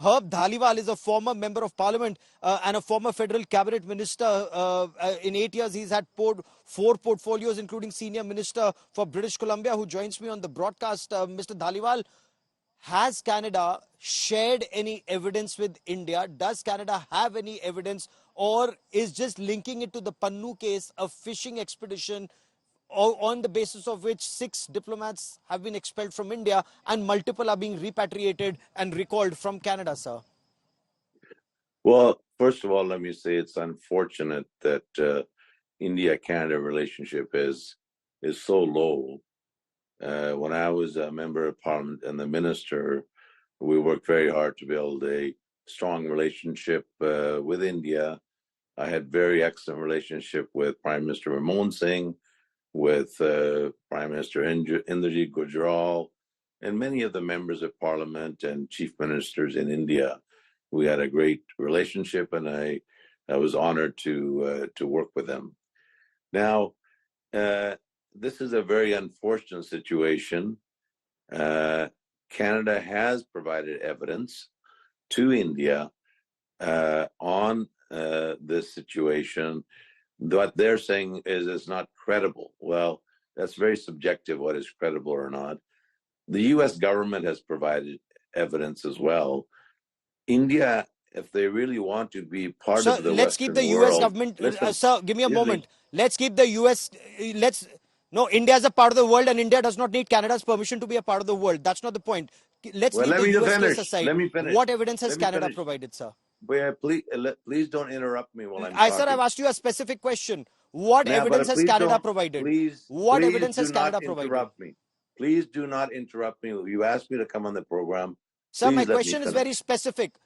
Herb Dhaliwal is a former member of parliament and a former federal cabinet minister. In 8 years, he's had 4 portfolios, including senior minister for British Columbia, who joins me on the broadcast. Mr. Dhaliwal, has Canada shared any evidence with India? Does Canada have any evidence, or is just linking it to the Pannu case a fishing expedition on the basis of which 6 diplomats have been expelled from India and multiple are being repatriated and recalled from Canada, sir? Well, first of all, let me say it's unfortunate that India-Canada relationship is so low. When I was a member of parliament and the minister, we worked very hard to build a strong relationship with India. I had very excellent relationship with Prime Minister Manmohan Singh, with Prime Minister Indrajit Gujral, and many of the members of parliament and chief ministers in India. We had a great relationship, and I was honored to work with them. Now, this is a very unfortunate situation. Canada has provided evidence to India on this situation. What they're saying is it's not credible. Well, that's very subjective, what is credible or not. The U.S. government has provided evidence as well. India, if they really want to be part of the let's keep the Western US world, government, sir, give me a moment. Let's keep the US, no, India is a part of the world and India does not need Canada's permission to be a part of the world. That's not the point. Let's leave the US case aside. Let me finish. What evidence has Canada provided, sir? Please don't interrupt me while I'm talking. Sir, I've asked you a specific question. What evidence has Canada provided? What evidence has Canada provided? Please do not interrupt me. You asked me to come on the program. Sir, my question is very specific.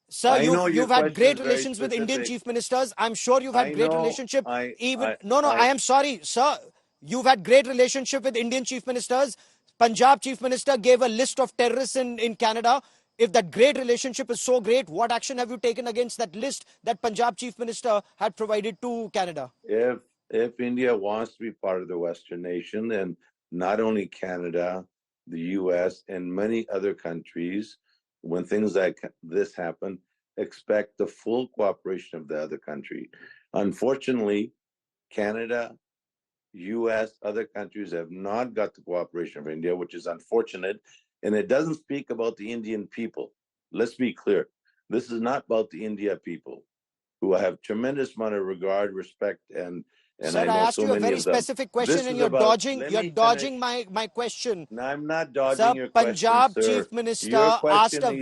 Sir, you've had great relations with Indian chief ministers. I'm sure you've had great relationship. I am sorry, sir. You've had great relationship with Indian chief ministers. Punjab chief minister gave a list of terrorists in Canada. If that great relationship is so great, what action have you taken against that list that Punjab chief minister had provided to Canada? If India wants to be part of the Western nation, and not only Canada, the US, and many other countries, when things like this happen, expect the full cooperation of the other country. Unfortunately, Canada, US, other countries have not got the cooperation of India, which is unfortunate. And it doesn't speak about the Indian people. Let's be clear. This is not about the India people, who have tremendous amount of regard, respect, and sir, I asked you a very specific question, and you're dodging my question. No, I'm not dodging your question, Punjab chief minister asked a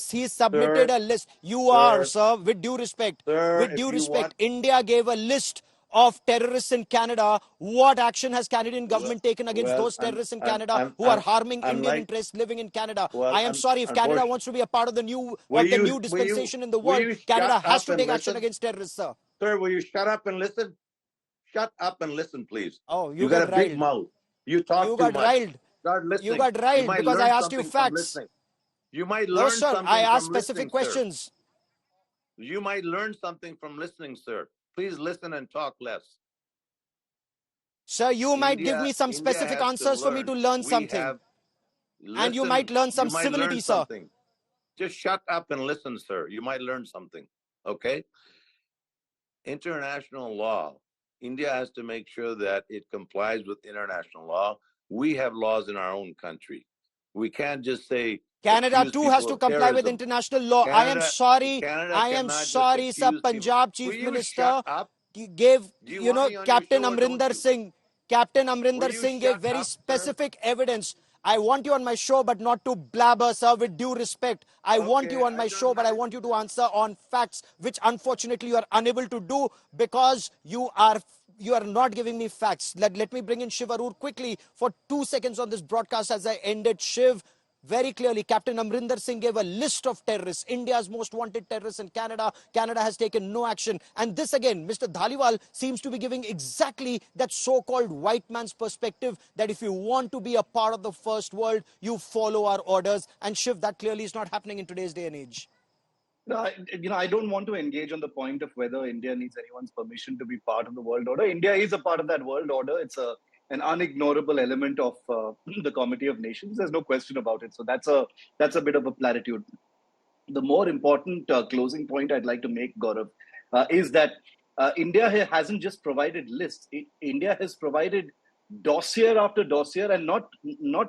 he submitted a list. You are, sir, with due respect. With due respect, India gave a list of terrorists in Canada. What action has Canadian government taken against those terrorists in Canada who are harming Indian interests living in Canada? I am sorry, if Canada wants to be a part of the new dispensation in the world, Canada has to take action against terrorists, sir. Sir, will you shut up and listen? Shut up and listen, please. Oh, you got a big mouth. You talk too much. You got riled. Start listening. You got riled because I asked you facts. You might learn something from listening. I asked specific questions. You might learn something from listening, sir. Please listen and talk less. Sir, you might give me some specific answers for me to learn something. And you might learn some civility, sir. Just shut up and listen, sir. You might learn something. Okay? International law. India has to make sure that it complies with international law. We have laws in our own country. We can't just say Canada too has to comply with international law. I am sorry, sir. Punjab chief minister gave, Captain Amrinder Singh gave very specific evidence. I want you on my show, but not to blabber, sir, with due respect. I want you on my show, but I want you to answer on facts, which unfortunately you are unable to do because you are not giving me facts. Let me bring in Shiv Arur quickly for 2 seconds on this broadcast as I ended. Shiv, very clearly, Captain Amrinder Singh gave a list of terrorists, India's most wanted terrorists in Canada. Canada has taken no action. And this again, Mr. Dhaliwal seems to be giving exactly that so-called white man's perspective that if you want to be a part of the first world, you follow our orders. And Shiv, that clearly is not happening in today's day and age. No, I don't want to engage on the point of whether India needs anyone's permission to be part of the world order. India is a part of that world order. It's an unignorable element of the Committee of Nations. There's no question about it. So that's a bit of a platitude. the more important closing point I'd like to make, Gaurav, is that India hasn't just provided lists. India has provided dossier after dossier, and not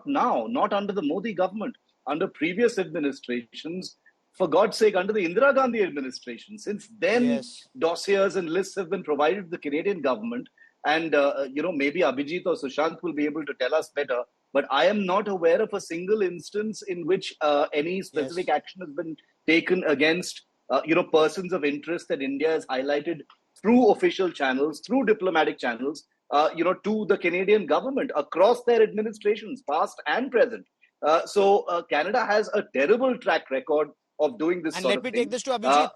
now, not under the Modi government, under previous administrations. For God's sake, under the Indira Gandhi administration. Since then, Yes. dossiers and lists have been provided to the Canadian government. And, maybe Abhijit or Sushant will be able to tell us better. But I am not aware of a single instance in which any specific action has been taken against, persons of interest that India has highlighted through official channels, through diplomatic channels, to the Canadian government across their administrations, past and present. So Canada has a terrible track record of doing this and sort let of me thing. take this to Abhijit.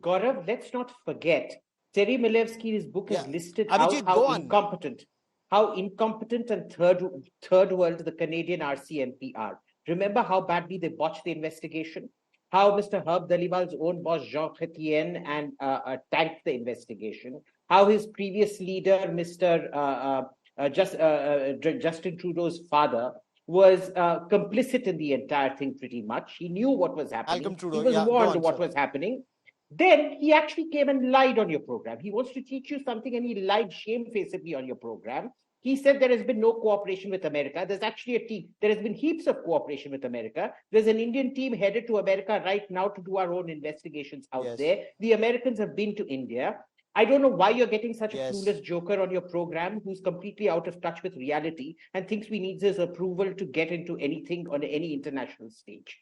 Gaurav, let's not forget, Terry Milevsky's book has listed Abhijit, how incompetent and third world the Canadian RCMP are. Remember how badly they botched the investigation? How Mr. Herb Dhaliwal's own boss, Jean Chrétien, and tanked the investigation. How his previous leader, Mr. Justin Trudeau's father, was complicit in the entire thing pretty much. He knew what was happening. Trudeau, he was warned of what was happening. Then he actually came and lied on your program. He wants to teach you something, and he lied shamefacedly on your program. He said there has been no cooperation with America. There's actually a team. There has been heaps of cooperation with America. There's an Indian team headed to America right now to do our own investigations out there. The Americans have been to India. I don't know why you're getting such a clueless joker on your program who's completely out of touch with reality and thinks we need his approval to get into anything on any international stage.